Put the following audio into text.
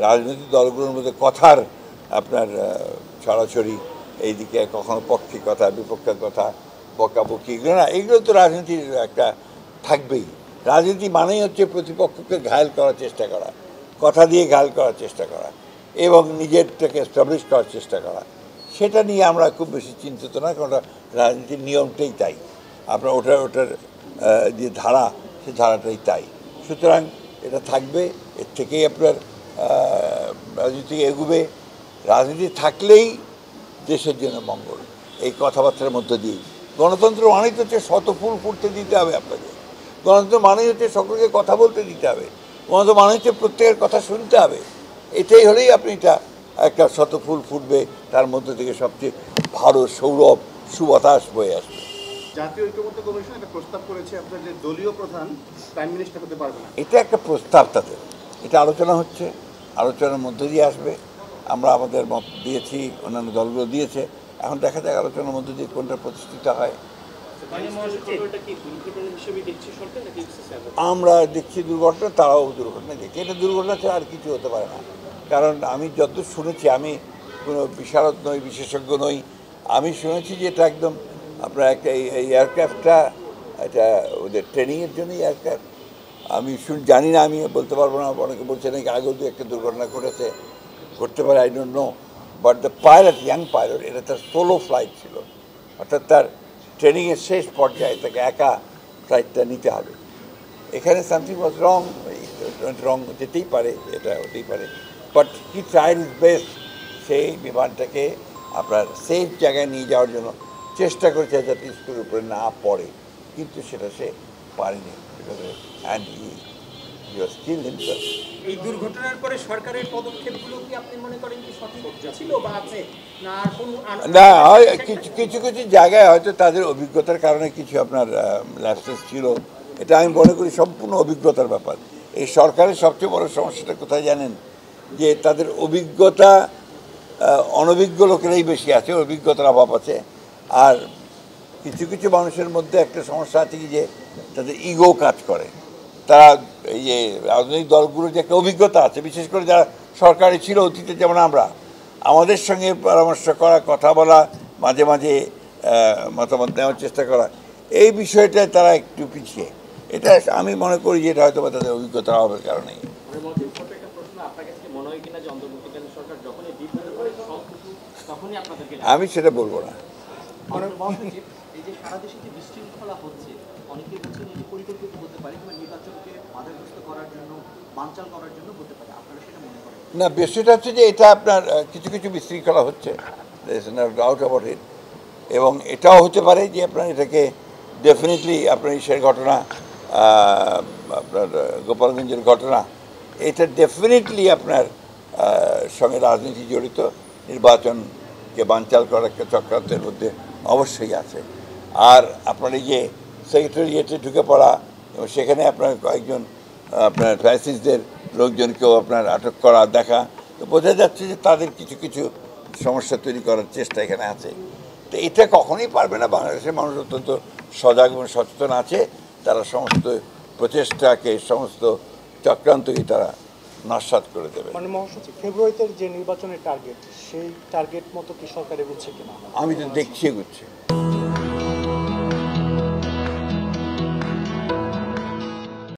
রাজনৈতিক দলগুলোর মধ্যে কথার আপনার ছড়াছড়ি, এইদিকে কখনো পক্ষে কথা বিপক্ষের কথা বকাবকি, এগুলো না, এগুলো তো রাজনীতির একটা থাকবেই। রাজনীতি মানেই হচ্ছে প্রতিপক্ষকে ঘায়েল করার চেষ্টা করা, কথা দিয়ে ঘায়েল করার চেষ্টা করা এবং নিজেরটাকে এস্টাবলিশ করার চেষ্টা করা। সেটা নিয়ে আমরা খুব বেশি চিন্তিত না, কারণ রাজনীতির নিয়মটাই তাই, আপনার ওটার যে ধারা, সে ধারাটাই তাই। সুতরাং এটা থাকবে, এর থেকেই আপনার রাজনীতি এগুবে। রাজনীতি থাকলেই দেশের জন্য মঙ্গল, এই কথাবার্তার মধ্য দিয়েই। গণতন্ত্র মানেই হচ্ছে শত ফুল ফুটতে দিতে হবে আপনাকে, গণতন্ত্র মানেই হচ্ছে সকলকে কথা বলতে দিতে হবে, গণতন্ত্র মানে হচ্ছে প্রত্যেকের কথা শুনতে হবে। এটাই হলেই আপনি এটা একটা শত ফুল ফুটবে, তার মধ্যে থেকে সবচেয়ে ভালো সৌরভ সুবাতাস বয়ে আসবে। জাতীয় ঐক্যমত্য কমিশন একটা প্রস্তাব করেছে আপনার যে দলীয় প্রধান প্রাইম মিনিস্টার হতে পারবে না। এটা একটা প্রস্তাব, তাদের এটা আলোচনা হচ্ছে, আলোচনার মধ্যে দিয়ে আসবে। আমরা আমাদের মত দিয়েছি, অন্যান্য দলগুলো দিয়েছে, এখন দেখা যাক আলোচনার মধ্যে দিয়ে কোনটা প্রতিষ্ঠিত হয়। আমরা দেখছি দুর্ঘটনা, তারাও দুর্ঘটনা দেখছি। এটা দুর্ঘটনা ছাড়া আর কিছু হতে পারে না, কারণ আমি যতদূর শুনেছি, আমি কোনো বিশারদ নই, বিশেষজ্ঞ নই, আমি শুনেছি যে এটা একদম আপনার একটা এই এয়ারক্রাফটটা এটা ওদের ট্রেনিংয়ের জন্য এয়ারক্রাফট। আমি জানি না, আমি বলতে পারবো না। অনেকে বলছে নাকি আগেও দু একটা দুর্ঘটনা ঘটেছে, ঘটতে পারে, I don't know. But the pilot, young pilot, এটা তার সোলো ফ্লাইট ছিল, অর্থাৎ তার ট্রেনিংয়ের শেষ পর্যায়ে তাকে একা ফ্লাইটটা নিতে হবে। এখানে সামথিং ওয়াজ রং, রং যেতেই পারে, এটা হতেই পারে, but he tried is best. সেই বিমানটাকে আপনার সেফ জায়গায় নিয়ে যাওয়ার জন্য চেষ্টা করেছে যাতে স্কুলের উপরে না পড়ে, কিন্তু সেটা সে পারেনি। And he was killed himself. এই দুর্ঘটনার পরে সরকারের পদক্ষেপগুলো কি আপনি মনে করেন কি সঠিক ছিল বা আছে না? না, কিছু কিছু জায়গায় হয়তো তাদের অভিজ্ঞতার কারণে কিছু আপনার ল্যাপসেস ছিল, এটা আমি মনে করি সম্পূর্ণ অভিজ্ঞতার ব্যাপার। এই সরকারের সবচেয়ে বড় সমস্যাটা কোথায় জানেন? যে তাদের অভিজ্ঞতা অনভিজ্ঞ লোকেরাই বেশি আছে, অভিজ্ঞতার অভাব আছে। আর কিছু কিছু মানুষের মধ্যে একটা সমস্যা আছে কি, যে তাদের ইগো কাজ করে। তারা এই যে রাজনৈতিক দলগুলোর যে একটা অভিজ্ঞতা আছে, বিশেষ করে যারা সরকারি ছিল অতীতে, যেমন আমরা, আমাদের সঙ্গে পরামর্শ করা, কথা বলা, মাঝে মাঝে মতামত নেওয়ার চেষ্টা করা, এই বিষয়টায় তারা একটু পিছিয়ে। এটা আমি মনে করি যে এটা হয়তো তাদের অভিজ্ঞতার অভাবের কারণেই। আমি সেটা বলবো না। এই যে সারা দেশে যে বিশৃঙ্খলা হচ্ছে, অনেকে বলছেন এটি পরিকল্পিত হতে পারে কিংবা নির্বাচনকে বাধাগ্রস্ত করার জন্য, বানচাল করার জন্য হতে পারে, আপনারা সেটা মনে করেন? না, বিষয়টা হচ্ছে যে এটা আপনার কিছু কিছু বিশৃঙ্খলা হচ্ছে, ডাউট অ্যাবাউট ইট। এবং এটাও হতে পারে যে আপনার এটাকে ডেফিনেটলি আপনার ইসের ঘটনা, আপনার গোপালগঞ্জের ঘটনা, এটা ডেফিনেটলি আপনার সঙ্গে রাজনীতি জড়িত, নির্বাচনকে বানচাল করার একটা চক্রান্তের মধ্যে অবশ্যই আছে। আর আপনার এই যে সেক্রেটারিয়েটে ঢুকে পড়া এবং সেখানে আপনার কয়েকজন আপনার ফ্যাসিস্টদের লোকজনকেও আপনার আটক করা দেখা, তো বোঝা যাচ্ছে যে তাদের কিছু কিছু সমস্যা তৈরি করার চেষ্টা এখানে আছে। তো এটা কখনোই পারবে না। বাংলাদেশের মানুষ অত্যন্ত সজাগ এবং সচেতন আছে, তারা সমস্ত প্রচেষ্টাকে, সমস্ত চক্রান্তকে তারা নস্যাৎ করে দেবে। মানে মহাসচিব, ফেব্রুয়ারিতে যে নির্বাচনের টার্গেট, সেই টার্গেট মতো কি সরকার এগোচ্ছে কিনা? আমি তো দেখছি এগোচ্ছে।